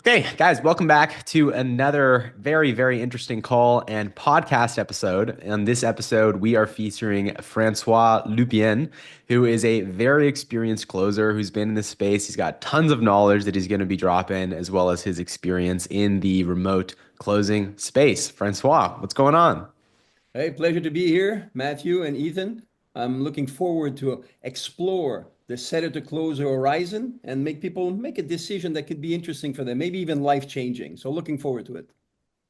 Okay, guys, welcome back to another very, very interesting call and podcast episode. In this episode, we are featuring Francois Lupien, who is a very experienced closer who's been in this space. He's got tons of knowledge that he's going to be dropping, as well as his experience in the remote closing space. Francois, what's going on? Hey, pleasure to be here, Matthew and Ethan. I'm looking forward to explore the setter to closer horizon and make people make a decision that could be interesting for them, maybe even life-changing. So looking forward to it.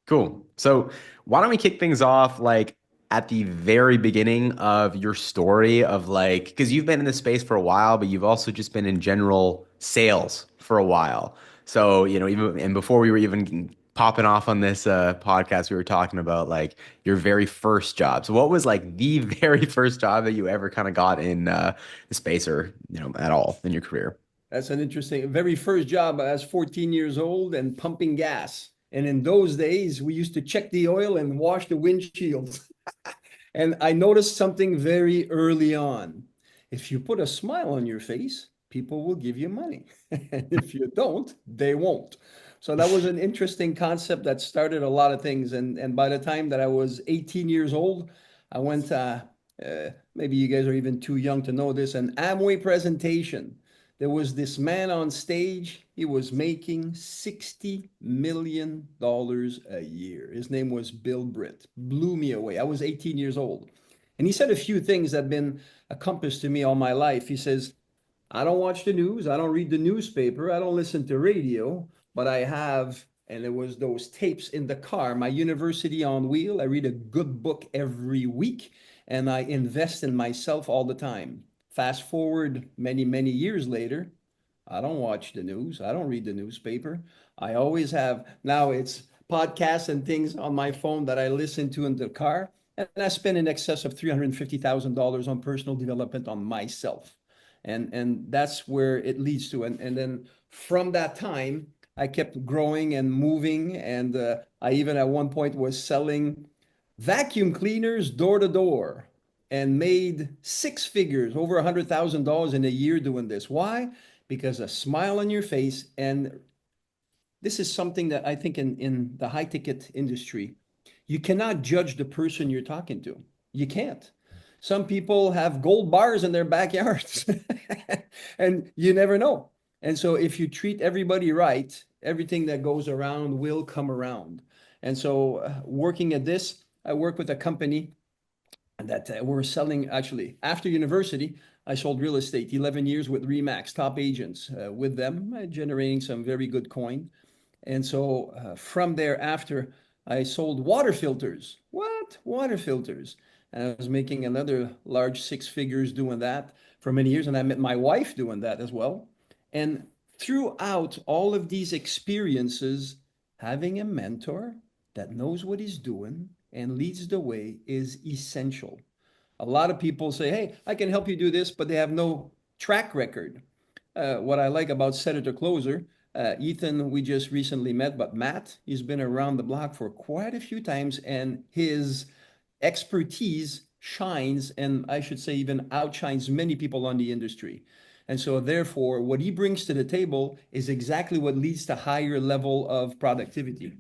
Cool. So, why don't we kick things off like at the very beginning of your story of like, because you've been in this space for a while, but you've also just been in general sales for a while. So, even and before we were even popping off on this podcast, we were talking about like your very first job. So, what was like the very first job that you ever kind of got in the space or, at all in your career? That's an interesting, very first job. I was 14 years old and pumping gas. And in those days, we used to check the oil and wash the windshields. And I noticed something very early on. If you put a smile on your face, people will give you money. And if you don't, they won't. So that was an interesting concept that started a lot of things. And by the time that I was 18 years old, I went, maybe you guys are even too young to know this, an Amway presentation. There was this man on stage. He was making $60 million a year. His name was Bill Britt. Blew me away. I was 18 years old. And he said a few things that have been a compass to me all my life. He says, I don't watch the news. I don't read the newspaper. I don't listen to radio, but I have, and it was those tapes in the car, my University on Wheel. I read a good book every week and I invest in myself all the time. Fast forward many, many years later, I don't watch the news. I don't read the newspaper. I always have, now it's podcasts and things on my phone that I listen to in the car. And I spend in excess of $350,000 on personal development on myself. And that's where it leads to. And then from that time, I kept growing and moving. And I even at one point was selling vacuum cleaners door to door and made six figures, over $100,000 in a year doing this. Why? Because a smile on your face. And this is something that I think in the high ticket industry, you cannot judge the person you're talking to. You can't. Some people have gold bars in their backyards and you never know. And so if you treat everybody right, everything that goes around will come around. And so working at this, I work with a company that we're selling actually after university. I sold real estate 11 years with Remax, top agents with them, generating some very good coin. And so from there, after I sold water filters. What? Water filters. And I was making another large six figures doing that for many years. And I met my wife doing that as well. And throughout all of these experiences, having a mentor that knows what he's doing and leads the way is essential. A lot of people say, hey, I can help you do this, but they have no track record. What I like about Senator Closer, Ethan, we just recently met, but Matt, he's been around the block for quite a few times, and his expertise shines, and I should say even outshines many people on the industry. And so therefore, what he brings to the table is exactly what leads to higher level of productivity.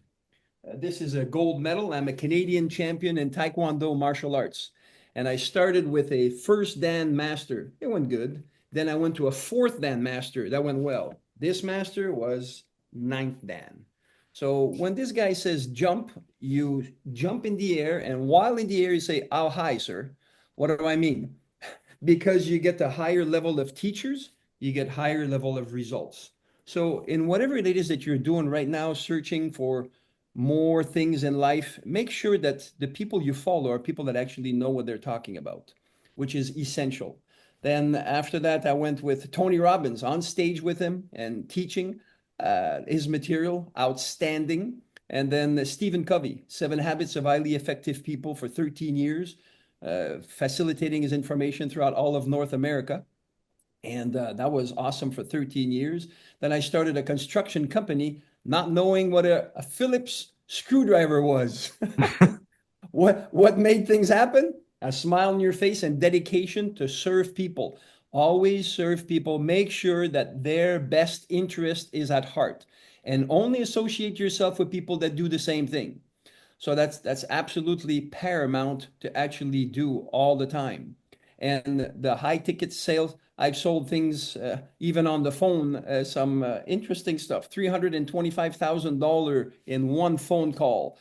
This is a gold medal. I'm a Canadian champion in Taekwondo martial arts. And I started with a first Dan master. It went good. Then I went to a fourth Dan master. That went well. This master was ninth Dan. So when this guy says jump, you jump in the air. And while in the air, you say, how high, sir? What do I mean? Because you get the higher level of teachers, you get higher level of results. So in whatever it is that you're doing right now, searching for more things in life, make sure that the people you follow are people that actually know what they're talking about, which is essential. Then after that, I went with Tony Robbins on stage with him and teaching his material, outstanding. And then Stephen Covey, Seven Habits of Highly Effective People for 13 years, facilitating his information throughout all of North America. And that was awesome for 13 years. Then I started a construction company, not knowing what a Phillips screwdriver was. What made things happen? A smile on your face and dedication to serve people. Always serve people. Make sure that their best interest is at heart. and only associate yourself with people that do the same thing. So that's absolutely paramount to actually do all the time. And the high ticket sales, I've sold things even on the phone, some interesting stuff, $325,000 in one phone call.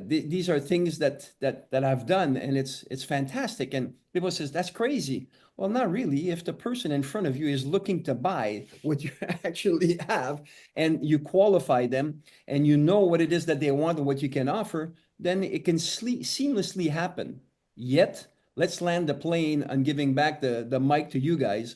These are things that I've done, and it's fantastic. And people says that's crazy. Well, not really. If the person in front of you is looking to buy what you actually have, and you qualify them, and you know what it is that they want and what you can offer, then it can seamlessly happen. Yet, let's land the plane on giving back the mic to you guys.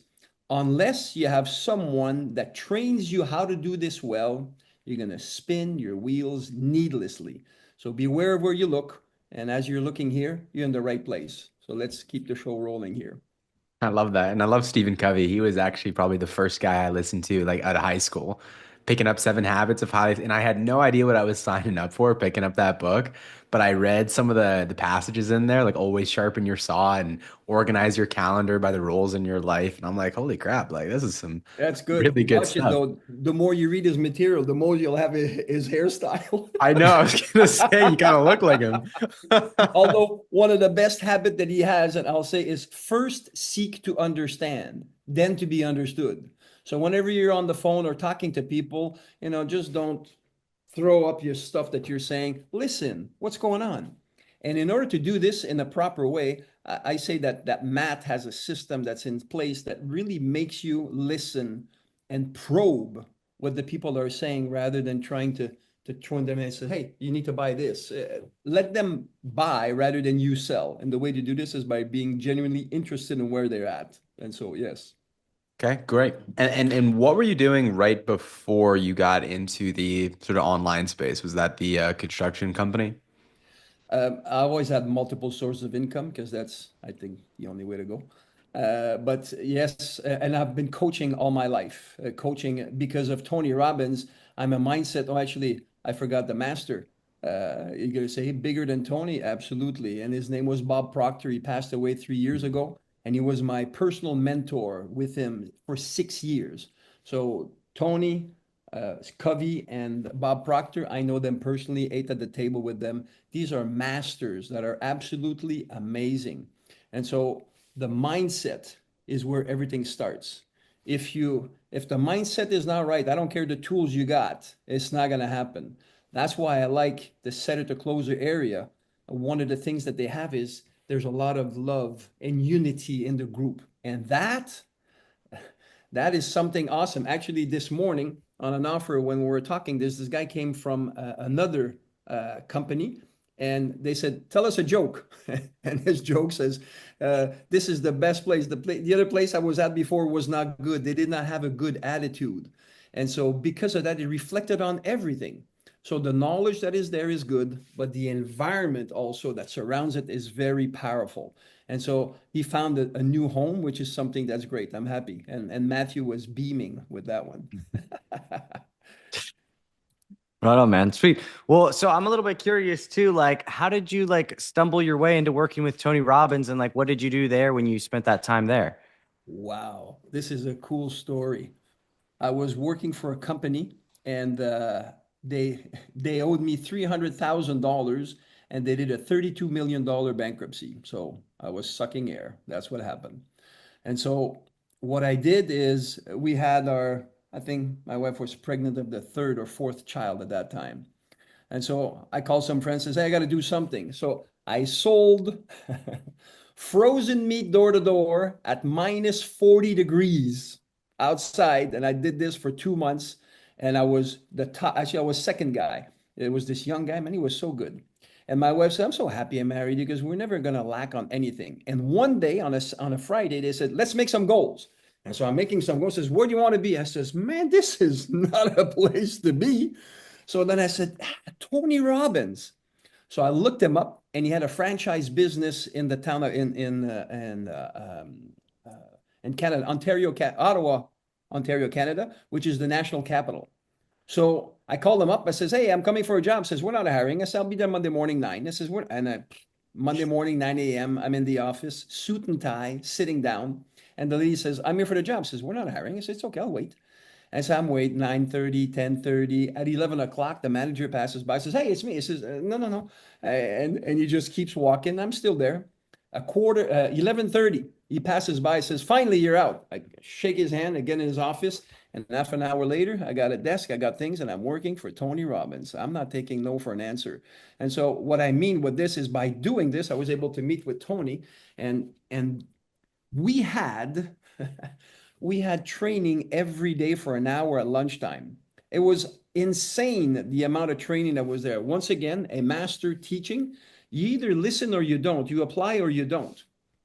Unless you have someone that trains you how to do this well, you're going to spin your wheels needlessly. So beware of where you look. And as you're looking here, you're in the right place. So let's keep the show rolling here. I love that. And I love Stephen Covey. He was actually probably the first guy I listened to like at high school, picking up Seven Habits of Highly, and I had no idea what I was signing up for picking up that book, but I read some of the passages in there, like always sharpen your saw and organize your calendar by the roles in your life. And I'm like, holy crap, like this is some That's good. really good Watch it stuff. though. The more you read his material, the more you'll have his hairstyle. I know, I was gonna say you kind of look like him. Although one of the best habit that he has, and I'll say, is first seek to understand, then to be understood. So whenever you're on the phone or talking to people, just don't throw up your stuff that you're saying. Listen, what's going on? And in order to do this in a proper way, I say that Matt has a system that's in place that really makes you listen and probe what the people are saying rather than trying to turn them in and say, hey, you need to buy this. Let them buy rather than you sell. And the way to do this is by being genuinely interested in where they're at. And so, yes. Okay, great. And what were you doing right before you got into the sort of online space? Was that the construction company? I always had multiple sources of income because that's, I think, the only way to go. But yes, and I've been coaching all my life. Coaching because of Tony Robbins. I'm a mindset. Oh, actually, I forgot the master. You're gonna say bigger than Tony? Absolutely. And his name was Bob Proctor. He passed away 3 years ago, and he was my personal mentor with him for 6 years. So Tony, Covey, and Bob Proctor, I know them personally. Ate at the table with them. These are masters that are absolutely amazing. And so the mindset is where everything starts. If the mindset is not right, I don't care the tools you got, it's not going to happen. That's why I like the setter to closer area. One of the things that they have is there's a lot of love and unity in the group. And that is something awesome. Actually, this morning on an offer when we were talking, this guy came from another company, and they said, "Tell us a joke." And his joke says, "This is the best place. The other place I was at before was not good. They did not have a good attitude." And so because of that, it reflected on everything. So the knowledge that is there is good, but the environment also that surrounds it is very powerful. And so he found a new home, which is something that's great. I'm happy. And Matthew was beaming with that one. Right on, man. Sweet. Well, so I'm a little bit curious too. Like, how did you like stumble your way into working with Tony Robbins, and like, what did you do there when you spent that time there? Wow, this is a cool story. I was working for a company, and they owed me $300,000, and they did a $32 million bankruptcy. So I was sucking air. That's what happened. And so what I did is we had I think my wife was pregnant of the third or fourth child at that time. And so I called some friends and said, hey, I got to do something. So I sold frozen meat door to door at minus 40 degrees outside. And I did this for 2 months. And I was the top, actually, I was second guy. It was this young guy, man, he was so good. And my wife said, I'm so happy I married you because we're never going to lack on anything. And one day on a Friday, they said, let's make some goals. And so I'm making some goals. Says, where do you want to be? I says, man, this is not a place to be. So then I said, Tony Robbins. So I looked him up, and he had a franchise business in the town of in Canada, Ottawa, Ontario, Canada, which is the national capital. So I called him up. I says, hey, I'm coming for a job. Says, we're not hiring. I said, I'll be there Monday morning 9. I says, Monday morning 9 a.m. I'm in the office, suit and tie, sitting down. And the lady says, I'm here for the job. Says, we're not hiring. I said, it's okay, I'll wait. And so I'm waiting 9:30, 10:30. At 11 o'clock, the manager passes by, says, "Hey, it's me." He says, "No, no, no." And he just keeps walking. I'm still there. 11:30, he passes by, says, "Finally, you're out." I shake his hand again in his office. And half an hour later, I got a desk, I got things, and I'm working for Tony Robbins. I'm not taking no for an answer. And so what I mean with this is by doing this, I was able to meet with Tony, and we had we had training every day for an hour at lunchtime. It was insane the amount of training that was there. Once again, a master teaching. You either listen or you don't. You apply or you don't.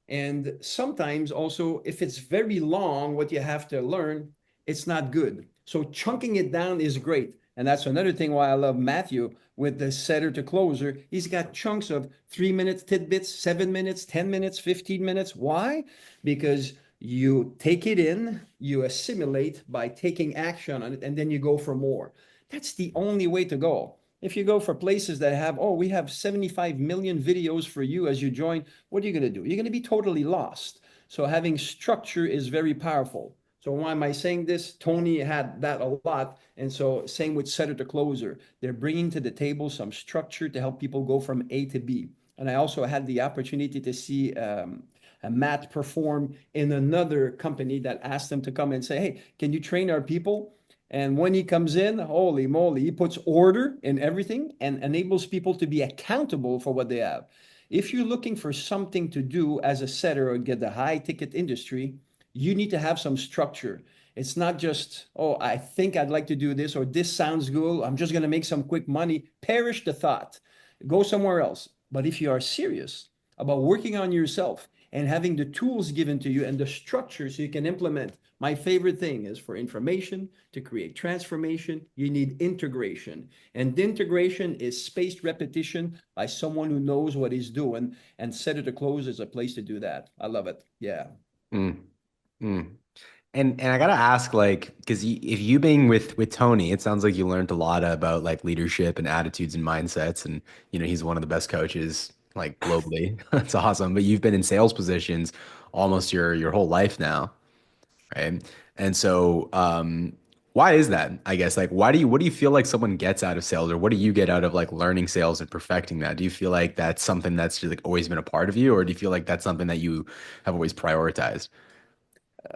And sometimes also, if it's very long, what you have to learn, it's not good. So chunking it down is great. And that's another thing why I love Matthew with the setter to closer. He's got chunks of 3 minutes tidbits, 7 minutes, 10 minutes, 15 minutes. Why? Because you take it in, you assimilate by taking action on it, and then you go for more. That's the only way to go. If you go for places that have, oh, we have 75 million videos for you as you join, what are you going to do? You're going to be totally lost. So having structure is very powerful. So why am I saying this? Tony had that a lot. And so same with setter to closer. They're bringing to the table some structure to help people go from A to B. And I also had the opportunity to see Matt perform in another company that asked him to come and say, "Hey, can you train our people?" And when he comes in, holy moly, he puts order in everything and enables people to be accountable for what they have. If you're looking for something to do as a setter or get the high ticket industry, you need to have some structure. It's not just, oh, I think I'd like to do this, or this sounds good, I'm just going to make some quick money. Perish the thought. Go somewhere else. But if you are serious about working on yourself and having the tools given to you and the structure so you can implement, my favorite thing is for information to create transformation, you need integration. And the integration is spaced repetition by someone who knows what he's doing, and setter to close is a place to do that. I love it. Yeah. Mm, mm. And I gotta ask, like, because if you being with Tony, it sounds like you learned a lot about like leadership and attitudes and mindsets, and he's one of the best coaches like globally. That's awesome. But you've been in sales positions almost your whole life now, right? And so, why is that? I guess like what do you feel like someone gets out of sales, or what do you get out of like learning sales and perfecting that? Do you feel like that's something that's just like always been a part of you, or do you feel like that's something that you have always prioritized?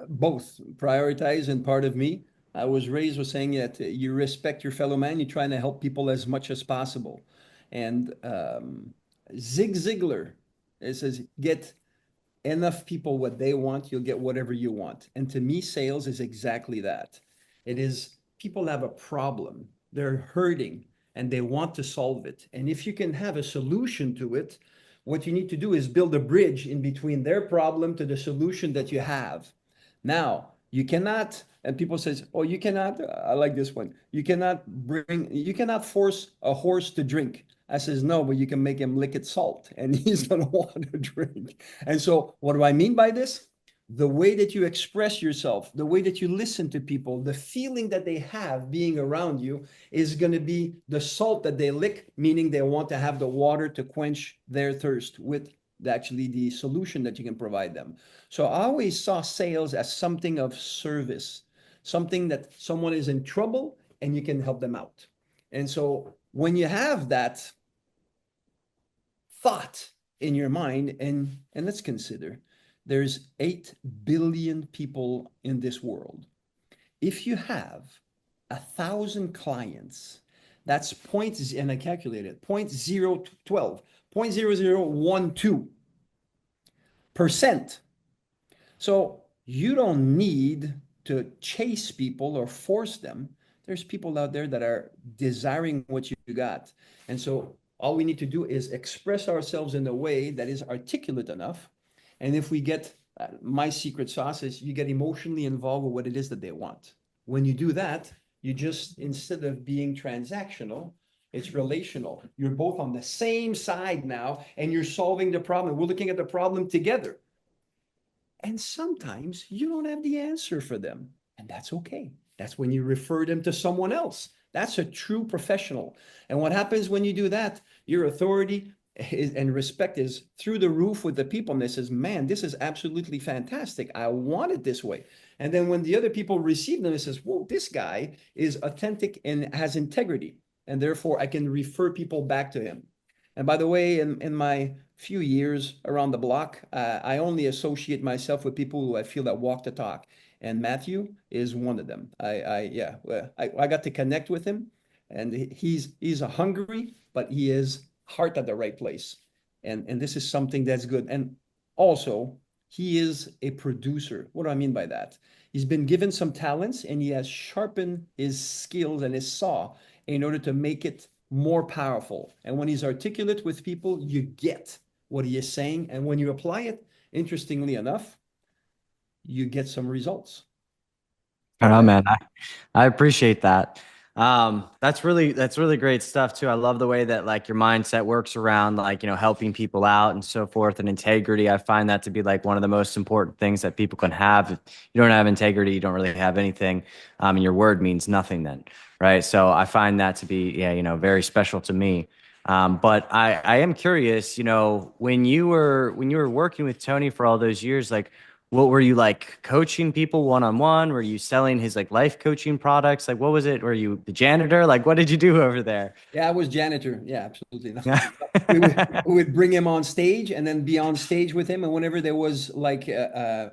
Both prioritize and part of me. I was raised with saying that you respect your fellow man, you're trying to help people as much as possible. And Zig Ziglar, it says, get enough people what they want, you'll get whatever you want. And to me, sales is exactly that. It is people have a problem, they're hurting, and they want to solve it. And if you can have a solution to it, what you need to do is build a bridge in between their problem to the solution that you have. Now, you cannot, and people says, "Oh, you cannot," I like this one. You cannot force a horse to drink. I says, "No, but you can make him lick its salt and he's gonna want to drink." And so what do I mean by this? The way that you express yourself, the way that you listen to people, the feeling that they have being around you is going to be the salt that they lick, meaning they want to have the water to quench their thirst with actually the solution that you can provide them. So I always saw sales as something of service, something that someone is in trouble and you can help them out. And so when you have that thought in your mind, and let's consider there's 8 billion people in this world. If you have 1,000 clients, that's point, and I calculated 0.012, 0.0012%. So you don't need to chase people or force them. There's people out there that are desiring what you got. And so all we need to do is express ourselves in a way that is articulate enough. And if we get, my secret sauce is you get emotionally involved with what it is that they want. When you do that, you just, instead of being transactional, it's relational. You're both on the same side now, and you're solving the problem. We're looking at the problem together. And sometimes you don't have the answer for them, and that's okay. That's when you refer them to someone else. That's a true professional. And what happens when you do that? Your authority and respect is through the roof with the people. And they says, man, this is absolutely fantastic. I want it this way. And then when the other people receive them, it says, whoa, this guy is authentic and has integrity. And therefore I can refer people back to him. And by the way, in my few years around the block, I only associate myself with people who I feel that walk the talk. And Matthew is one of them. I got to connect with him, and he's a hungry, but he is heart at the right place. And this is something that's good. And also, he is a producer. What do I mean by that? He's been given some talents and he has sharpened his skills and his saw in order to make it more powerful. And when he's articulate with people, you get what he is saying. And when you apply it, interestingly enough, you get some results. Oh man, I appreciate that. That's really great stuff too. I love the way that like your mindset works around like, you know, helping people out and so forth, and integrity. I find that to be like one of the most important things that people can have. If you don't have integrity, you don't really have anything. And your word means nothing then, right? So I find that to be, yeah, you know, very special to me. But I am curious, you know, when you were working with Tony for all those years, like what were you like coaching people one on one? Were you selling his like life coaching products? Like what was it? Were you the janitor? Like what did you do over there? Yeah, I was janitor. Yeah, absolutely. We would bring him on stage and then be on stage with him. And whenever there was like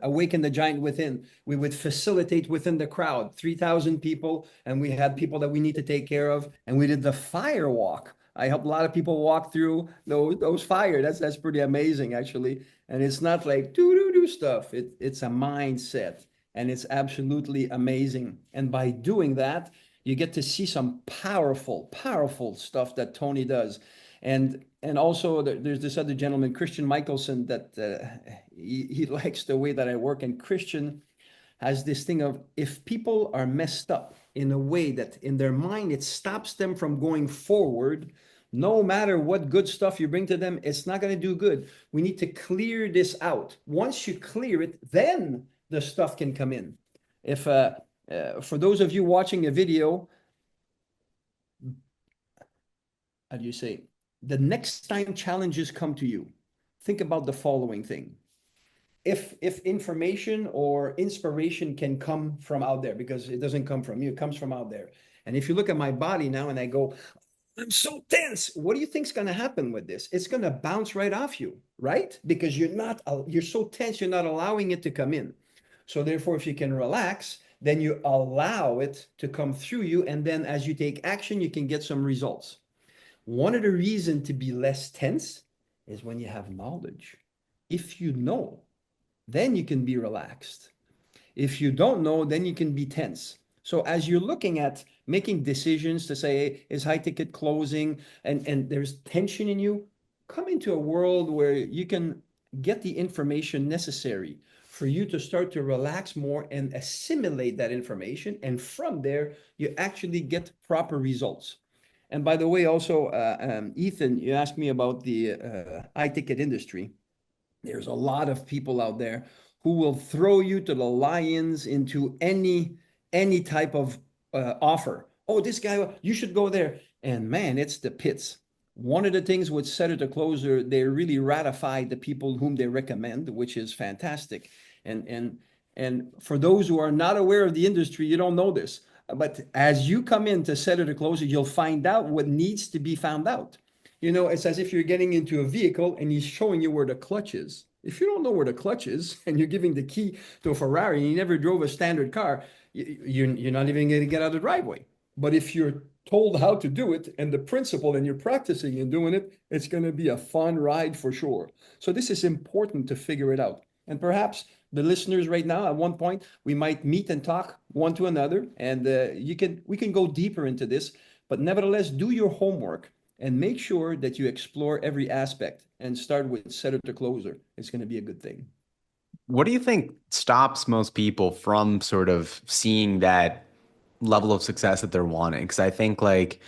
Awaken the Giant Within, we would facilitate within the crowd, 3,000 people. And we had people that we need to take care of. And we did the fire walk. I helped a lot of people walk through those fire. That's pretty amazing, actually. And it's not like do stuff. It's a mindset. And it's absolutely amazing. And by doing that, you get to see some powerful stuff that Tony does. And also there's this other gentleman, Christian Michelson, that he likes the way that I work. And Christian has this thing of, if people are messed up in a way that in their mind it stops them from going forward, no matter what good stuff you bring to them, it's not going to do good. We need to clear this out. Once you clear it, then the stuff can come in. If for those of you watching a video, how do you say, the next time challenges come to you, think about the following thing. If information or inspiration can come from out there, because it doesn't come from you, it comes from out there. And if you look at my body now and I go, I'm so tense, what do you think's going to happen with this? It's going to bounce right off you, right? Because you're so tense, you're not allowing it to come in. So therefore, if you can relax, then you allow it to come through you. And then as you take action, you can get some results. One of the reasons to be less tense is when you have knowledge. If you know, then you can be relaxed. If you don't know, then you can be tense. So as you're looking at making decisions to say, hey, is high ticket closing, and there's tension in you, come into a world where you can get the information necessary for you to start to relax more and assimilate that information. And from there, you actually get proper results. And by the way, also, Ethan, you asked me about the high ticket industry. There's a lot of people out there who will throw you to the lions into any type of offer. Oh, this guy, you should go there. And man, it's the pits. One of the things with Setter to Closer, they really ratify the people whom they recommend, which is fantastic. And for those who are not aware of the industry, you don't know this. But as you come in to Setter to Closer, you'll find out what needs to be found out. You know, it's as if you're getting into a vehicle and he's showing you where the clutch is. If you don't know where the clutch is and you're giving the key to a Ferrari and you never drove a standard car, you're not even going to get out of the driveway. But if you're told how to do it and the principle and you're practicing and doing it, it's going to be a fun ride for sure. So this is important to figure it out. And perhaps the listeners right now, at one point, we might meet and talk one to another, and we can go deeper into this. But nevertheless, do your homework and make sure that you explore every aspect and start with Setter to Closer. It's going to be a good thing. What do you think stops most people from sort of seeing that level of success that they're wanting? Because I think like,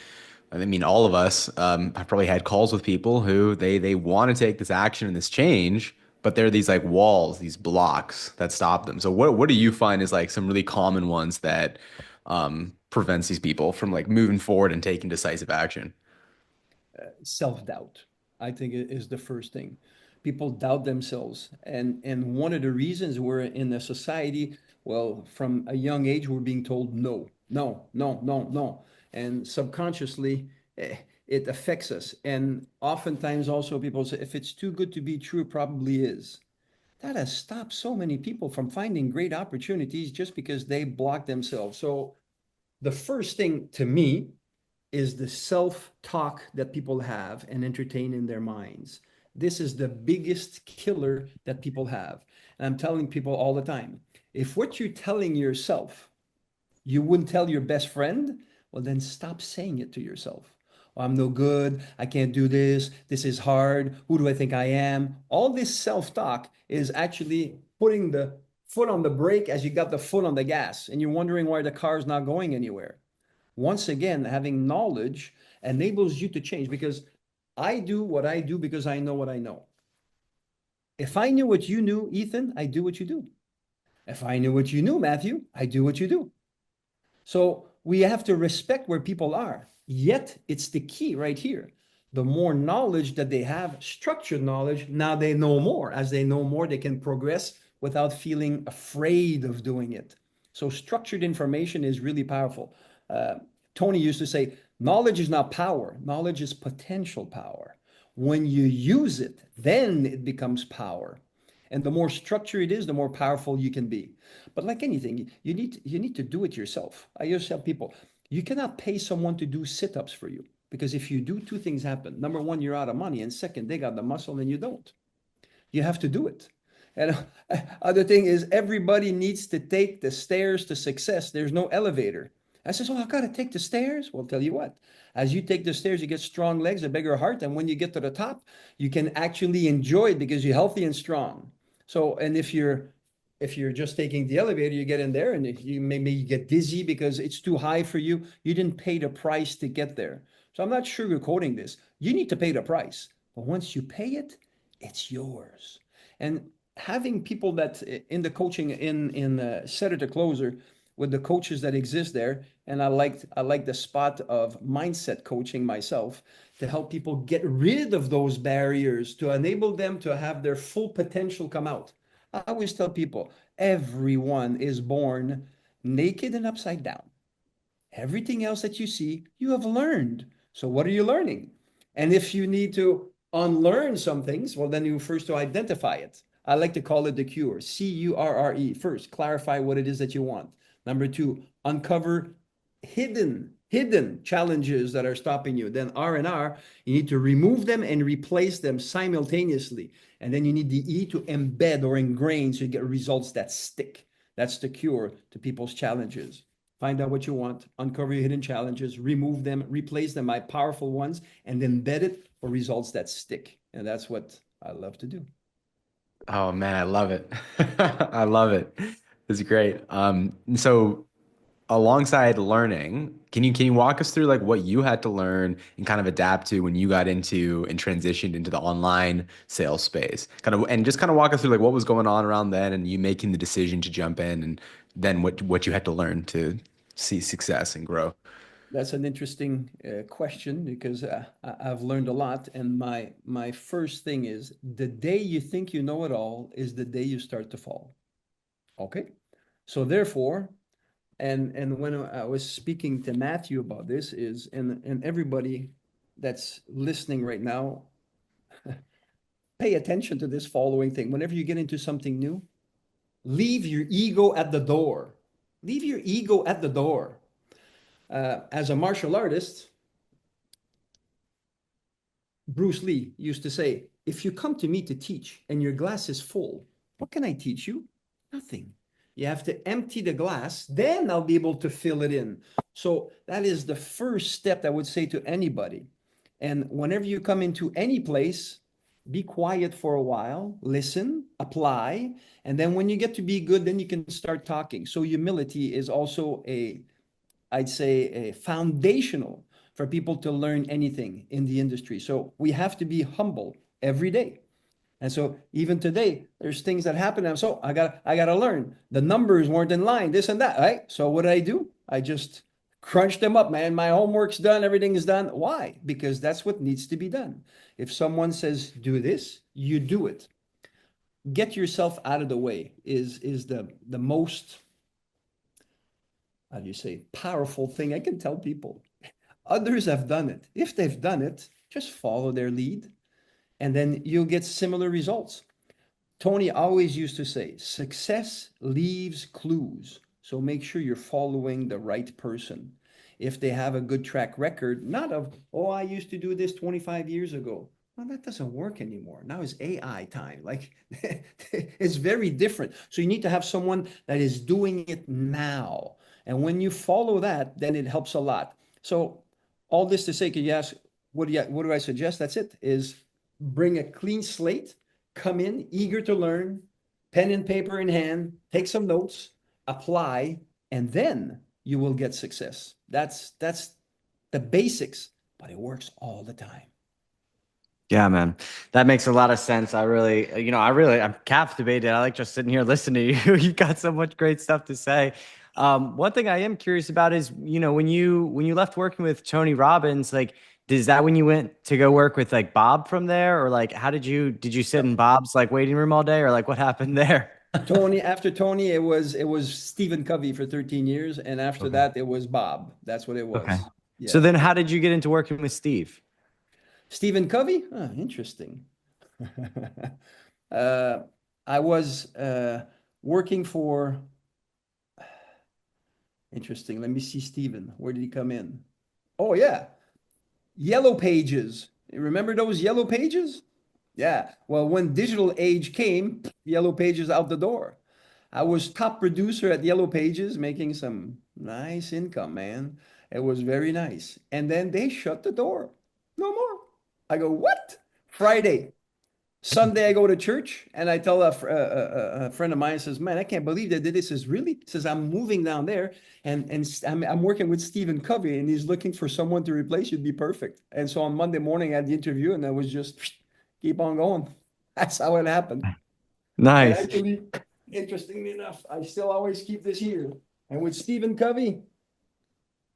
I mean, all of us have probably had calls with people who they want to take this action and this change, but there are these like walls, these blocks that stop them. So what do you find is like some really common ones that prevents these people from like moving forward and taking decisive action? Self-doubt. I think it is the first thing. People doubt themselves. And one of the reasons we're in a society, well, from a young age, we're being told no, no, no, no, no. And subconsciously, it affects us. And oftentimes also people say, if it's too good to be true, it probably is. That has stopped so many people from finding great opportunities just because they block themselves. So the first thing to me is the self-talk that people have and entertain in their minds. This is the biggest killer that people have. And I'm telling people all the time, if what you're telling yourself, you wouldn't tell your best friend, well, then stop saying it to yourself. Oh, I'm no good. I can't do this. This is hard. Who do I think I am? All this self-talk is actually putting the foot on the brake as you got the foot on the gas, and you're wondering why the car's not going anywhere. Once again, having knowledge enables you to change, because I do what I do because I know what I know. If I knew what you knew, Ethan, I do what you do. If I knew what you knew, Matthew, I do what you do. So we have to respect where people are. Yet it's the key right here. The more knowledge that they have, structured knowledge, now they know more. As they know more, they can progress without feeling afraid of doing it. So structured information is really powerful. Tony used to say, knowledge is not power. Knowledge is potential power. When you use it, then it becomes power. And the more structured it is, the more powerful you can be. But like anything, you need to do it yourself. I used to tell people, you cannot pay someone to do sit-ups for you, because if you do, two things happen. Number one, you're out of money, and second, they got the muscle and you don't. You have to do it. And other thing is, everybody needs to take the stairs to success. There's no elevator. I says, oh, I got to take the stairs. Well, tell you what, as you take the stairs, you get strong legs, a bigger heart. And when you get to the top, you can actually enjoy it because you're healthy and strong. So, and if you're just taking the elevator, you get in there and you maybe you get dizzy because it's too high for you. You didn't pay the price to get there. So I'm not sugarcoating this. You need to pay the price. But once you pay it, it's yours. And having people that in the coaching in setter to closer with the coaches that exist there, and I like the spot of mindset coaching myself to help people get rid of those barriers to enable them to have their full potential come out. I always tell people, everyone is born naked and upside down. Everything else that you see, you have learned. So what are you learning? And if you need to unlearn some things, well, then you first to identify it. I like to call it the cure, CURRE. First, clarify what it is that you want. Number two, uncover hidden challenges that are stopping you. Then R&R, you need to remove them and replace them simultaneously. And then you need the E to embed or ingrain so you get results that stick. That's the cure to people's challenges. Find out what you want, uncover your hidden challenges, remove them, replace them by powerful ones, and embed it for results that stick. And that's what I love to do. Oh man, I love it. I love it. It's great. So alongside learning, can you walk us through like what you had to learn and kind of adapt to when you got into and transitioned into the online sales space? Kind of and just kind of walk us through like what was going on around then and you making the decision to jump in and then what you had to learn to see success and grow. That's an interesting question because I've learned a lot. And my first thing is the day you think you know it all is the day you start to fall. Okay. So therefore, and when I was speaking to Matthew about this is, and everybody that's listening right now, pay attention to this following thing. Whenever you get into something new, leave your ego at the door. Leave your ego at the door. As a martial artist, Bruce Lee used to say, if you come to me to teach and your glass is full, what can I teach you? Nothing. You have to empty the glass, then I'll be able to fill it in. So that is the first step I would say to anybody. And whenever you come into any place, be quiet for a while, listen, apply, and then when you get to be good, then you can start talking. So humility is also I'd say a foundational for people to learn anything in the industry. So we have to be humble every day. And so even today, there's things that happen. And so I gotta learn. The numbers weren't in line, this and that, right? So what did I do? I just crunch them up, man. My homework's done, everything is done. Why? Because that's what needs to be done. If someone says do this, you do it. Get yourself out of the way is the most, how do you say, powerful thing I can tell people. Others have done it. If they've done it, just follow their lead, and then you'll get similar results. Tony always used to say, success leaves clues. So make sure you're following the right person. If they have a good track record, not of, oh, I used to do this 25 years ago. Well, that doesn't work anymore. Now is AI time. Like it's very different. So you need to have someone that is doing it now. And when you follow that, then it helps a lot. So all this to say, can you ask, what do I suggest? That's it, is bring a clean slate, come in eager to learn, pen and paper in hand, take some notes, apply, and then you will get success. That's the basics, but it works all the time. Yeah, man, that makes a lot of sense. I'm captivated. I like just sitting here listening to you. You've got so much great stuff to say. One thing I am curious about is, when you left working with Tony Robbins, like, is that when you went to go work with like Bob from there, or like, how did you sit in Bob's like waiting room all day, or like what happened there? After Tony, it was Stephen Covey for 13 years, and after Okay. that, it was Bob. That's what it Okay. was. So Yeah. then how did you get into working with Steve? Stephen Covey? Interesting. uh, I was working for, interesting. Let me see, Stephen. Where did he come in? Oh, yeah. Yellow Pages. You remember those Yellow Pages? Yeah. Well, when digital age came, Yellow Pages out the door. I was top producer at Yellow Pages, making some nice income, man. It was very nice. And then they shut the door. No more. I go, what? Friday. Sunday, I go to church and I tell a friend of mine, says, man, I can't believe they did this. Says, really? Says, I'm moving down there and I'm working with Stephen Covey and he's looking for someone to replace you. It'd be perfect. And so on Monday morning, I had the interview and I was just keep on going. That's how it happened. And Nice. actually, interestingly enough, I still always keep this here. And with Stephen Covey,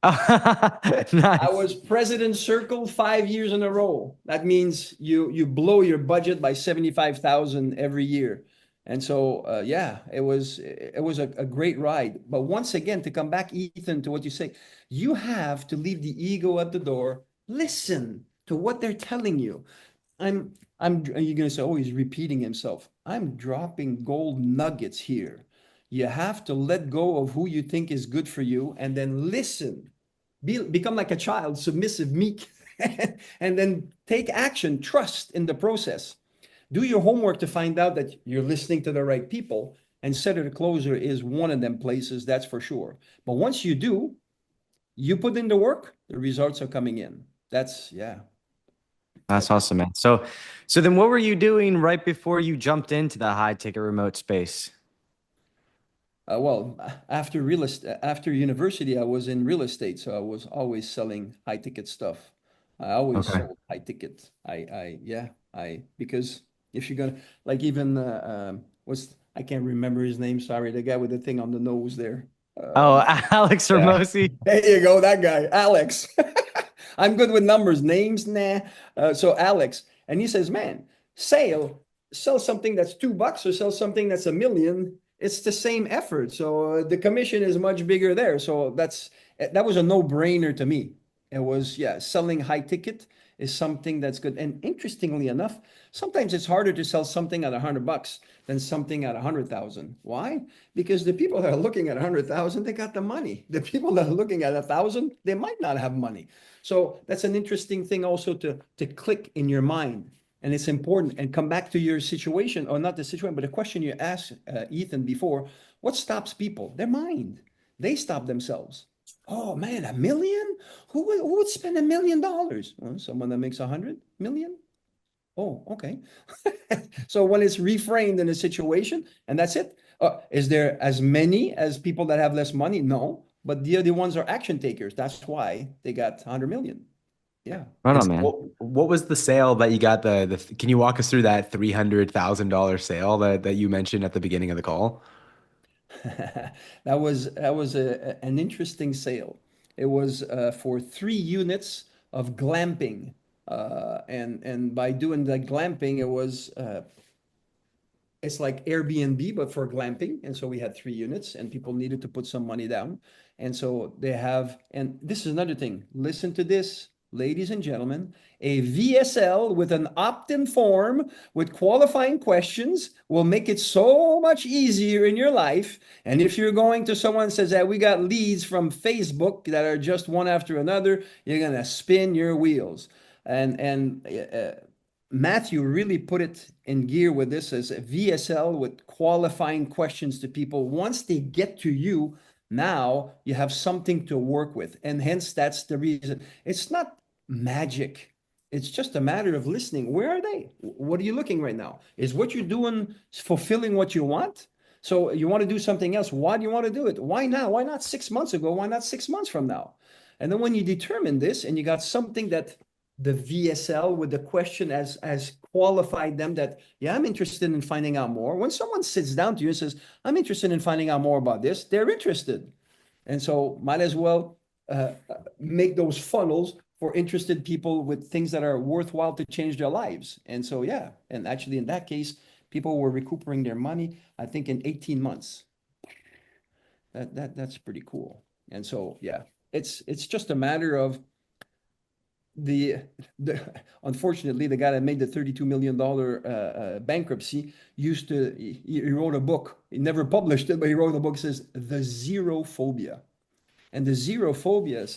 I Nice. was President Circle 5 years in a row. That means you blow your budget by 75,000 every year. And so yeah, it was a great ride. But once again, to come back, Ethan, to what you say, you have to leave the ego at the door. Listen to what they're telling you. You're gonna say, oh, he's repeating himself. I'm dropping gold nuggets here. You have to let go of who you think is good for you and then listen. Become like a child, submissive, meek, and then take action, trust in the process. Do your homework to find out that you're listening to the right people, and Set It a Closer is one of them places, that's for sure. But once you do, you put in the work, the results are coming in. That's, yeah. That's awesome, man. So then what were you doing right before you jumped into the high ticket remote space? Well, after university, I was in real estate, so I was always selling high ticket stuff. I always Okay. sold high ticket. Yeah, because if you're gonna, like, even what's, I can't remember his name. Sorry, the guy with the thing on the nose there. Oh, Alex Yeah, Ramosi. there you go, that guy, Alex. I'm good with numbers, names, nah. So Alex, and he says, man, sell something that's $2 or sell something that's 1 million. It's the same effort. So the commission is much bigger there. So that was a no-brainer to me. It was, yeah, selling high ticket is something that's good. And interestingly enough, sometimes it's harder to sell something at $100 than something at 100,000. Why? Because the people that are looking at 100,000, they got the money. The people that are looking at 1,000, they might not have money. So that's an interesting thing also to click in your mind. And it's important. And come back to your situation, or not the situation, but the question you asked Ethan before: what stops people? Their mind. They stop themselves. Oh man, 1 million? Who would spend $1 million? Well, someone that makes 100 million. Oh, okay. So when it's reframed in a situation, and that's it. Is there as many as people that have less money? No, but the other ones are action takers. That's why they got 100 million. Yeah. Right And on, so man. what was the sale that you got can you walk us through that $300,000 sale that you mentioned at the beginning of the call? That was an interesting sale. It was for 3 units of glamping. And by doing the glamping, it's like Airbnb, but for glamping. And so we had 3 units and people needed to put some money down. And so they have, and this is another thing. Listen to this, ladies and gentlemen. A VSL with an opt-in form with qualifying questions will make it so much easier in your life. And if you're going to someone says that we got leads from Facebook that are just one after another, you're going to spin your wheels. And Matthew really put it in gear with this as a VSL with qualifying questions to people. Once they get to you, now you have something to work with. And hence, that's the reason. It's not magic. It's just a matter of listening. Where are they? What are you looking right now? Is what you're doing fulfilling what you want? So you want to do something else. Why do you want to do it? Why now? Why not 6 months ago? Why not 6 months from now? And then when you determine this and you got something that the VSL with the question as qualified them that, yeah, I'm interested in finding out more. When someone sits down to you and says, I'm interested in finding out more about this, they're interested. And so might as well make those funnels for interested people with things that are worthwhile to change their lives. And so, yeah, and actually in that case, people were recuperating their money, I think in 18 months. That's pretty cool. And so, yeah, it's just a matter of the unfortunately the guy that made the $32 million bankruptcy he wrote a book. He never published it, but he wrote a book that says The Zero Phobia. And the zero phobia it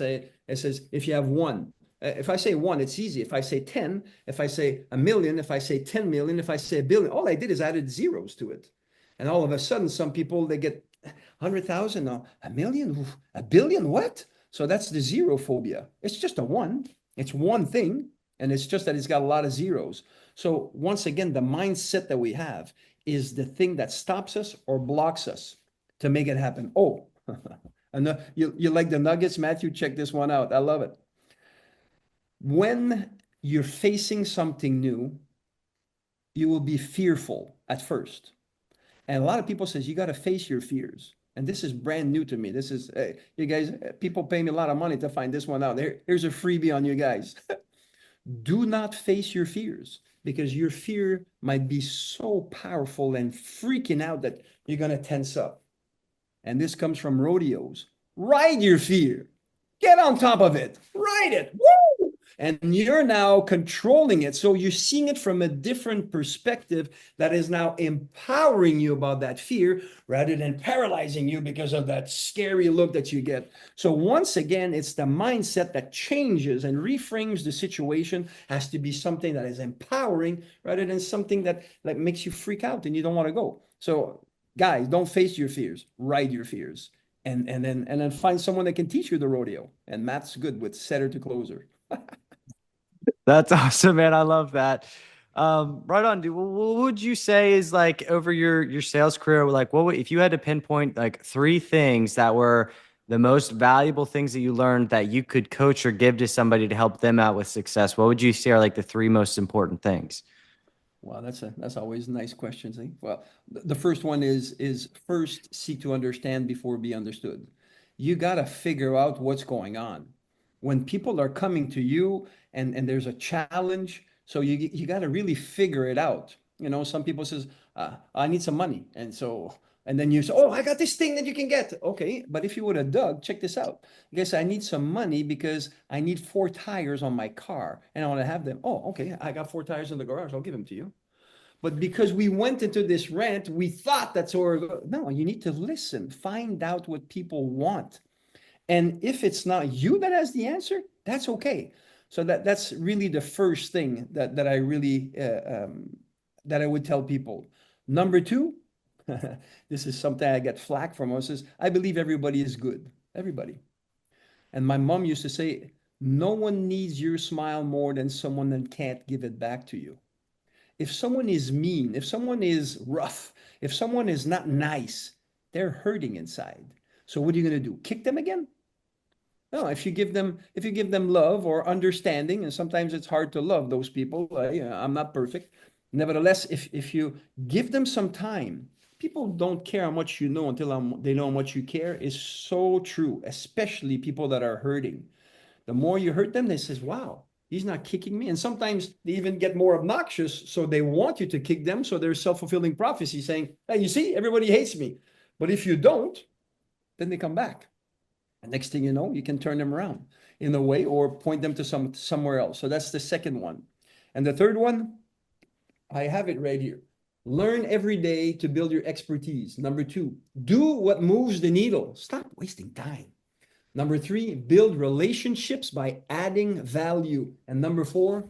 says if you have one, if I say one, it's easy. If I say 10, if I say a million, if I say 10 million, if I say a billion, all I did is added zeros to it. And all of a sudden, some people, they get 100,000, a million, a billion, what? So that's the zero phobia. It's just a one. It's one thing, and it's just that it's got a lot of zeros. So once again, the mindset that we have is the thing that stops us or blocks us to make it happen. Oh, and you like the nuggets, Matthew? Check this one out. I love it. When you're facing something new, you will be fearful at first. And a lot of people says you got to face your fears. And this is brand new to me. This is, you guys, people pay me a lot of money to find this one out. Here's a freebie on you guys. Do not face your fears because your fear might be so powerful and freaking out that you're going to tense up. And this comes from rodeos. Ride your fear. Get on top of it. Ride it. Woo! And you're now controlling it. So you're seeing it from a different perspective that is now empowering you about that fear rather than paralyzing you because of that scary look that you get. So once again, it's the mindset that changes and reframes the situation has to be something that is empowering rather than something that like makes you freak out and you don't want to go. So guys, don't face your fears, ride your fears. And then find someone that can teach you the rodeo. And Matt's good with setter to closer. That's awesome, man. I love that. Right on, dude. What would you say is like over your sales career? Like, if you had to pinpoint like 3 things that were the most valuable things that you learned that you could coach or give to somebody to help them out with success? What would you say are like the 3 most important things? Wow, that's always nice questions. Eh? Well, the first one is first seek to understand before be understood. You got to figure out what's going on. When people are coming to you and there's a challenge, so you got to really figure it out. You know, some people says, I need some money. And then you say, oh, I got this thing that you can get. Okay, but if you would have dug, check this out. Guess I need some money because I need 4 tires on my car and I want to have them. Oh, okay, I got 4 tires in the garage. I'll give them to you. But because we went into this rant, we thought that's where no, you need to listen, find out what people want. And if it's not you that has the answer, that's okay. So that's really the first thing that I really that I would tell people. Number 2, this is something I get flack from us, is I believe everybody is good. Everybody. And my mom used to say, no one needs your smile more than someone that can't give it back to you. If someone is mean, if someone is rough, if someone is not nice, they're hurting inside. So what are you going to do? Kick them again? No, if you give them love or understanding, and sometimes it's hard to love those people. I'm not perfect. Nevertheless, if you give them some time people don't care how much you know until they know how much you care is so true, especially people that are hurting. The more you hurt them, they says, wow, he's not kicking me. And sometimes they even get more obnoxious. So they want you to kick them. So there's self-fulfilling prophecy saying, hey, you see, everybody hates me. But if you don't, then they come back. And next thing you know, you can turn them around in a way or point them to somewhere else. So that's the second one. And the third one, I have it right here. Learn every day to build your expertise. Number two, do what moves the needle. Stop wasting time. Number three, build relationships by adding value. And number four,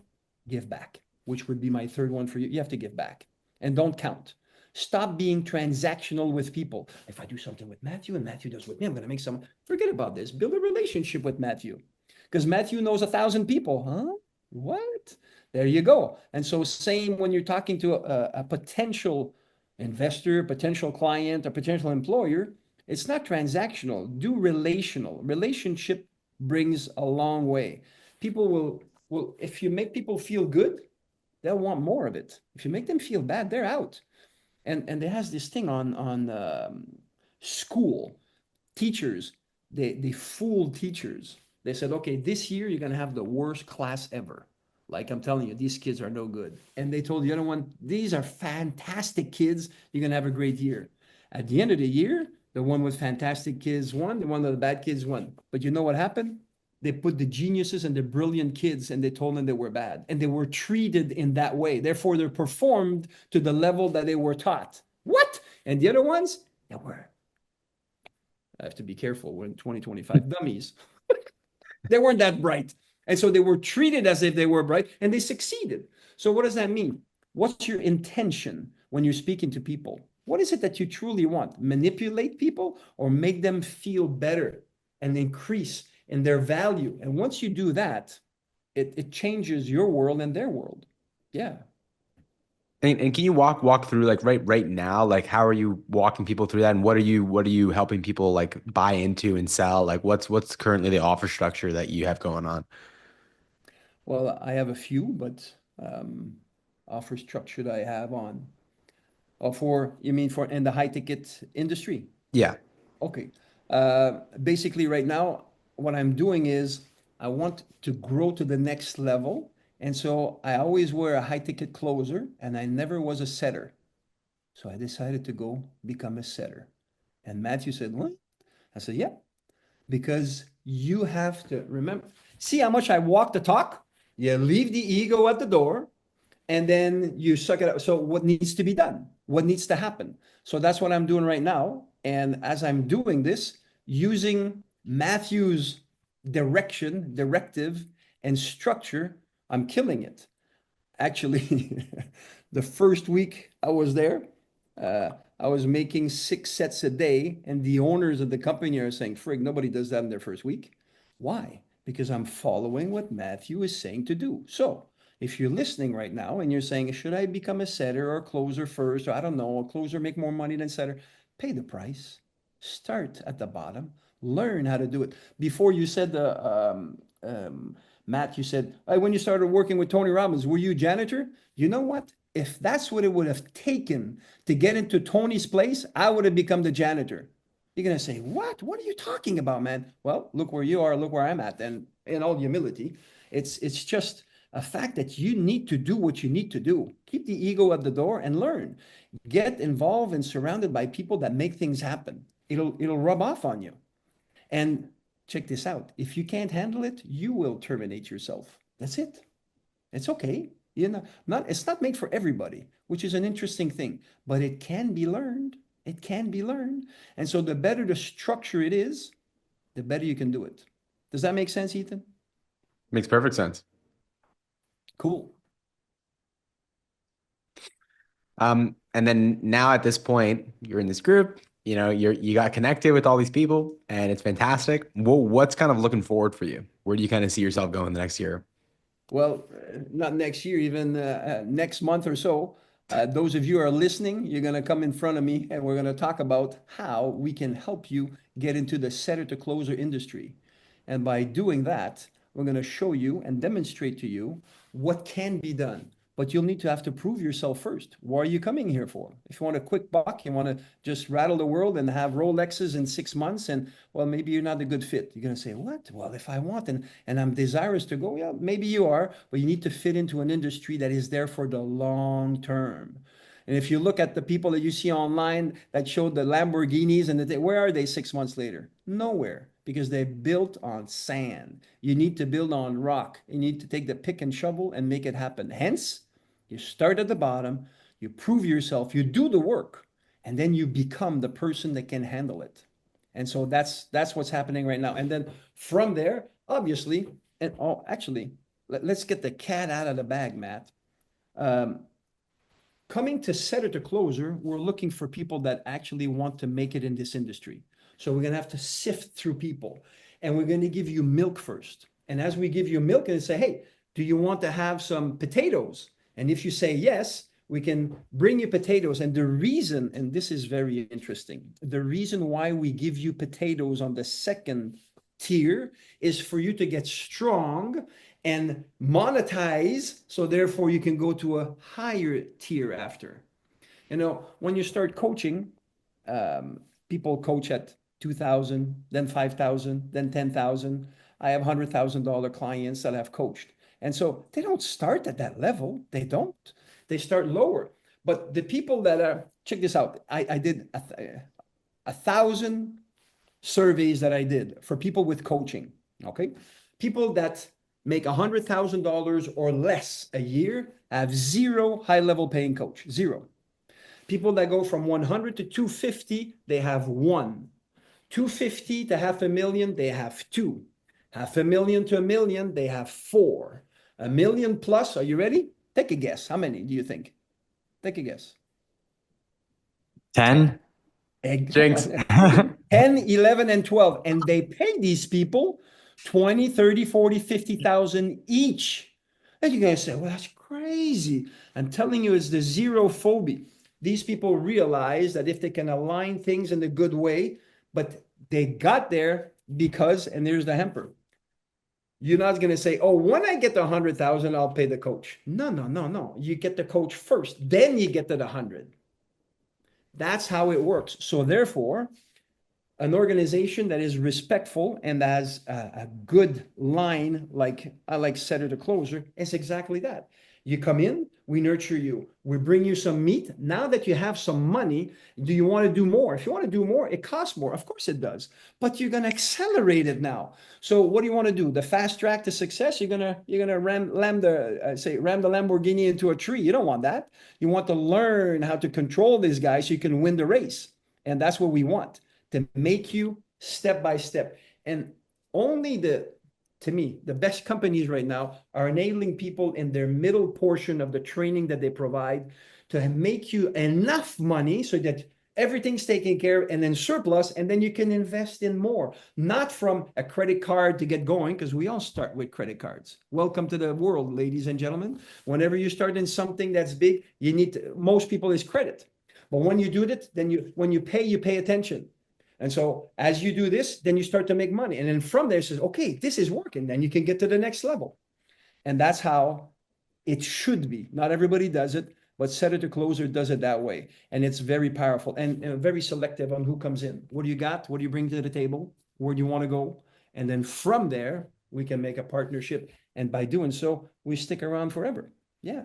give back, which would be my third one for you. You have to give back and don't count. Stop being transactional with people. If I do something with Matthew and Matthew does with me, I'm going to make some. Forget about this. Build a relationship with Matthew because Matthew knows 1,000 people. Huh? What? There you go. And so same when you're talking to a potential investor, potential client, a potential employer, it's not transactional. Do relational. Relationship brings a long way. People will if you make people feel good, they'll want more of it. If you make them feel bad, they're out. And there has this thing on school teachers. They fooled teachers. They said, okay, this year you're gonna have the worst class ever. Like I'm telling you, these kids are no good. And they told the other one, these are fantastic kids. You're gonna have a great year. At the end of the year, the one with fantastic kids won, the one with the bad kids won. But you know what happened? They put the geniuses and the brilliant kids and they told them they were bad. And they were treated in that way. Therefore, they performed to the level that they were taught. What? And the other ones, they were, I have to be careful, we're in 2025, dummies. They weren't that bright. And so they were treated as if they were bright and they succeeded. So what does that mean? What's your intention when you're speaking to people? What is it that you truly want? Manipulate people or make them feel better and increase in their value? And once you do that, it changes your world and their world. Yeah. And can you walk through like right now, like how are you walking people through that, and what are you helping people like buy into and sell? Like what's currently the offer structure that you have going on? Well, I have a few, but offer structure that I have on, for, you mean for in the high ticket industry? Yeah. Okay. Basically, right now, what I'm doing is I want to grow to the next level. And so I always wear a high ticket closer, and I never was a setter. So I decided to go become a setter. And Matthew said, what? I said, yeah, because you have to remember, see how much I walk the talk? You leave the ego at the door and then you suck it up. So what needs to be done? What needs to happen? So that's what I'm doing right now. And as I'm doing this, using Matthew's directive, and structure, I'm killing it. Actually, the first week I was there, I was making 6 sets a day, and the owners of the company are saying, Frig, nobody does that in their first week. Why? Because I'm following what Matthew is saying to do. So if you're listening right now and you're saying, should I become a setter or a closer first? Or I don't know, a closer make more money than setter. Pay the price. Start at the bottom. Learn how to do it. Before you said Matt, you said, hey, when you started working with Tony Robbins, were you a janitor? You know what? If that's what it would have taken to get into Tony's place, I would have become the janitor. You're going to say, what? What are you talking about, man? Well, look where you are, look where I'm at. And in all humility, it's just a fact that you need to do what you need to do. Keep the ego at the door and learn. Get involved and surrounded by people that make things happen. It'll rub off on you. And check this out. If you can't handle it, you will terminate yourself. That's it. It's okay. You know, it's not made for everybody, which is an interesting thing, but it can be learned. It can be learned. And so the better the structure it is, the better you can do it. Does that make sense, Ethan? Makes perfect sense. Cool. And then now at this point, you're in this group, you know, you got connected with all these people and it's fantastic. Well, what's kind of looking forward for you? Where do you kind of see yourself going the next year? Well, not next year, even next month or so. Those of you who are listening, you're going to come in front of me and we're going to talk about how we can help you get into the setter to closer industry. And by doing that, we're going to show you and demonstrate to you what can be done. but you'll need to have to prove yourself first. What are you coming here for? If you want a quick buck, you want to just rattle the world and have Rolexes in 6 months, and well, maybe you're not a good fit. You're going to say, what? Well, if I want and I'm desirous to go, yeah, maybe you are, but you need to fit into an industry that is there for the long term. And if you look at the people that you see online that showed the Lamborghinis and where are they 6 months later? Nowhere, because they built on sand. You need to build on rock. You need to take the pick and shovel and make it happen. Hence, you start at the bottom, you prove yourself, you do the work, and then you become the person that can handle it. And so that's what's happening right now. And then from there, obviously, and oh, actually, let's get the cat out of the bag, Matt. Coming to setter to closer, we're looking for people that actually want to make it in this industry. So we're going to have to sift through people, and we're going to give you milk first. And as we give you milk and say, hey, do you want to have some potatoes? And if you say yes, we can bring you potatoes. And the reason, and this is very interesting, the reason why we give you potatoes on the second tier is for you to get strong and monetize, so therefore you can go to a higher tier after. You know, when you start coaching, people coach at 2,000, then 5,000, then 10,000. I have $100,000 clients that I've coached. And so they don't start at that level. They don't. They start lower. But the people that are, check this out. I did 1,000 surveys that I did for people with coaching, okay? People that make $100,000 or less a year have zero high-level paying coach, zero. People that go from 100 to 250, they have one. 250 to 500,000, they have two. 500,000 to 1,000,000, they have four. 1,000,000 plus, are you ready? Take a guess. How many do you think? Take a guess. 10. Jinx. 10, 11, and 12. And they pay these people 20, 30, 40, 50,000 each. And you're going to say, well, that's crazy. I'm telling you, it's the zero phobia. These people realize that if they can align things in a good way, but they got there because, and there's the hamper. You're not going to say, oh, when I get to 100,000, I'll pay the coach. No, no, no, no. You get the coach first, then you get to the 100. That's how it works. So therefore, an organization that is respectful and has a good line, like I like setter to closer, is exactly that. You come in, we nurture you, we bring you some meat. Now that you have some money, do you want to do more? If you want to do more, it costs more. Of course it does, but you're going to accelerate it now. So what do you want to do? The fast track to success? You're gonna ram the Lamborghini into a tree. You don't want that. You want to learn how to control this guy so you can win the race, and that's what we want, to make you step by step. And only to me, the best companies right now are enabling people in their middle portion of the training that they provide to make you enough money so that everything's taken care of and then surplus, and then you can invest in more, not from a credit card to get going, because we all start with credit cards. Welcome to the world, ladies and gentlemen. Whenever you start in something that's big, you need to, most people is credit. But when you do that, then when you pay attention. And so as you do this, then you start to make money. And then from there, it says, okay, this is working. Then you can get to the next level. And that's how it should be. Not everybody does it, but setter to closer does it that way. And it's very powerful and very selective on who comes in. What do you got? What do you bring to the table? Where do you want to go? And then from there, we can make a partnership. And by doing so, we stick around forever. Yeah.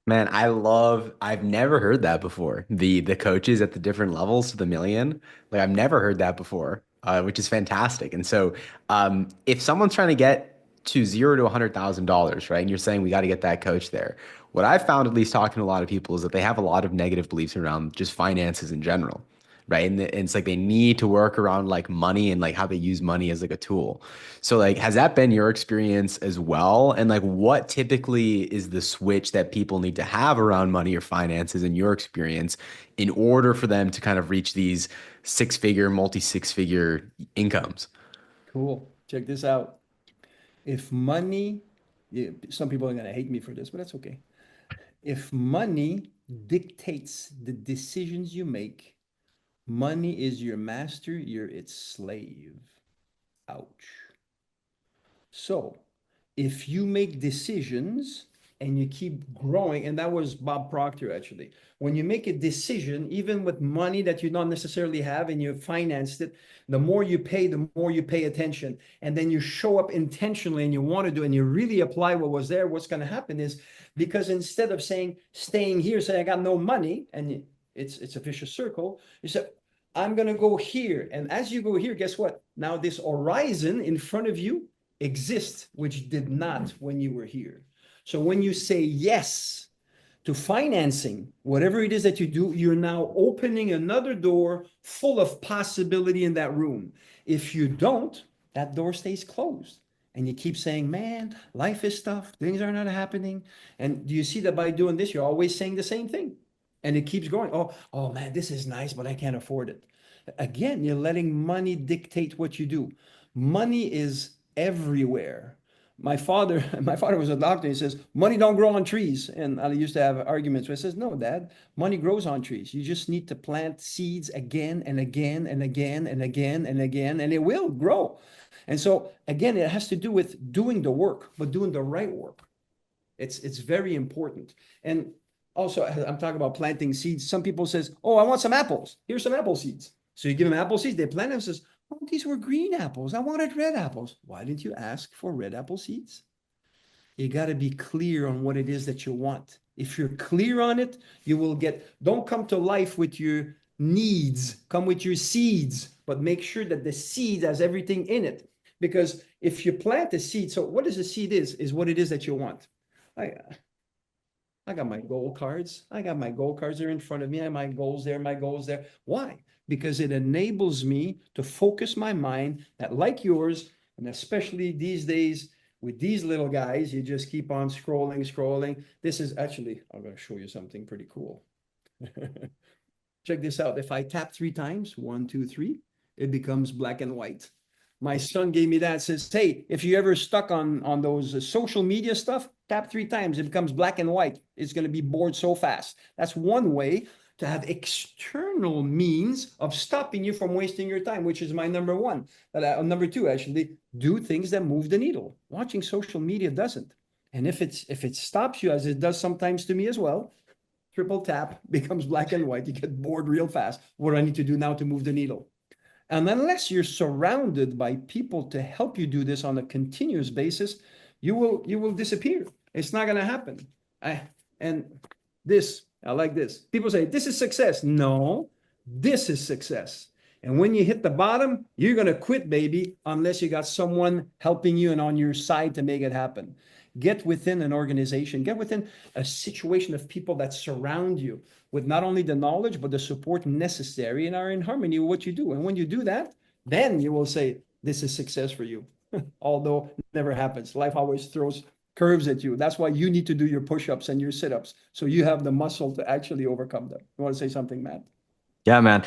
Man, I've never heard that before. The coaches at the different levels to the million. Like I've never heard that before, which is fantastic. And so if someone's trying to get to zero to $100,000, right? And you're saying we got to get that coach there. What I've found, at least talking to a lot of people, is that they have a lot of negative beliefs around just finances in general, right? And it's like they need to work around like money and like how they use money as like a tool. So like, has that been your experience as well? And like, what typically is the switch that people need to have around money or finances in your experience in order for them to kind of reach these six-figure, multi-six-figure incomes? Cool. Check this out. If money, some people are going to hate me for this, but that's okay. If money dictates the decisions you make, money is your master, you're its slave. Ouch. So if you make decisions and you keep growing. And that was Bob Proctor, actually. When you make a decision, even with money that you don't necessarily have and you financed it, the more you pay, the more you pay attention. And then you show up intentionally and you want to do, and you really apply what was there. What's going to happen is, because instead of staying here, say, I got no money, and it's a vicious circle, you say, I'm going to go here. And as you go here, guess what? Now this horizon in front of you exists, which did not when you were here. So when you say yes to financing, whatever it is that you do, you're now opening another door full of possibility in that room. If you don't, that door stays closed. And you keep saying, man, life is tough. Things are not happening. And do you see that by doing this, you're always saying the same thing? And it keeps going. Oh man, this is nice, but I can't afford it. Again, you're letting money dictate what you do. Money is everywhere. My father was a doctor. He says, money don't grow on trees. And I used to have arguments where he says, no, Dad, money grows on trees. You just need to plant seeds again and again and again and again and again, and it will grow. And so again, it has to do with doing the work, but doing the right work. It's very important. And also, I'm talking about planting seeds. Some people says, oh, I want some apples. Here's some apple seeds. So you give them apple seeds, they plant them and says, oh, these were green apples. I wanted red apples. Why didn't you ask for red apple seeds? You got to be clear on what it is that you want. If you're clear on it, you will don't come to life with your needs, come with your seeds, but make sure that the seed has everything in it. Because if you plant a seed, so what is a seed is what it is that you want. I got my goal cards. I got my goal cards there in front of me. I have my goals there, my goals there. Why? Because it enables me to focus my mind that, like yours, and especially these days with these little guys, you just keep on scrolling. This is actually, I'm going to show you something pretty cool. Check this out. If I tap 3 times, 1, 2, 3, it becomes black and white. My son gave me that, says, hey, if you ever stuck on those social media stuff, tap 3 times, it becomes black and white. It's going to be bored so fast. That's one way to have external means of stopping you from wasting your time, which is my number 1. Number 2, actually, do things that move the needle. Watching social media doesn't. And if it stops you, as it does sometimes to me as well, triple tap becomes black and white. You get bored real fast. What do I need to do now to move the needle? And unless you're surrounded by people to help you do this on a continuous basis, you will disappear. It's not going to happen. I like this. People say, this is success. No, this is success. And when you hit the bottom, you're going to quit, baby, unless you got someone helping you and on your side to make it happen. Get within an organization, get within a situation of people that surround you with not only the knowledge, but the support necessary and are in harmony with what you do. And when you do that, then you will say, this is success for you. Although it never happens. Life always throws curves at you. That's why you need to do your push-ups and your sit-ups. So you have the muscle to actually overcome them. You want to say something, Matt? Yeah, man.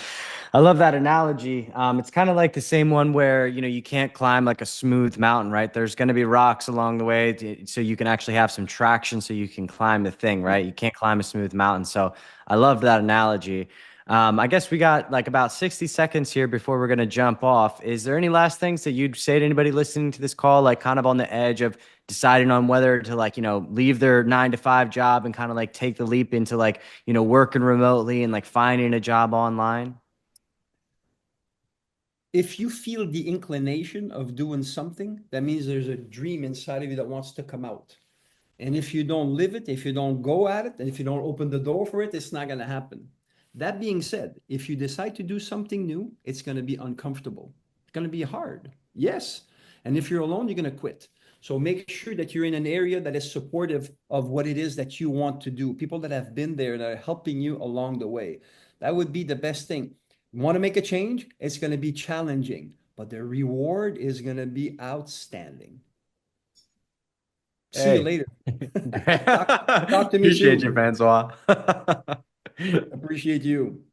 I love that analogy. It's kind of like the same one where, you can't climb like a smooth mountain, right? There's going to be rocks along the way so you can actually have some traction so you can climb the thing, right? You can't climb a smooth mountain. So I love that analogy. I guess we got like about 60 seconds here before we're going to jump off. Is there any last things that you'd say to anybody listening to this call, like kind of on the edge of deciding on whether to leave their 9-to-5 job and kind of like take the leap into working remotely and like finding a job online? If you feel the inclination of doing something, that means there's a dream inside of you that wants to come out. And if you don't live it, if you don't go at it, and if you don't open the door for it, it's not going to happen. That being said, if you decide to do something new, it's going to be uncomfortable. It's going to be hard. Yes. And if you're alone, you're going to quit. So make sure that you're in an area that is supportive of what it is that you want to do. People that have been there that are helping you along the way. That would be the best thing. Want to make a change? It's going to be challenging, but the reward is going to be outstanding. See you later. Talk to me soon. Appreciate you, Francois. Appreciate you.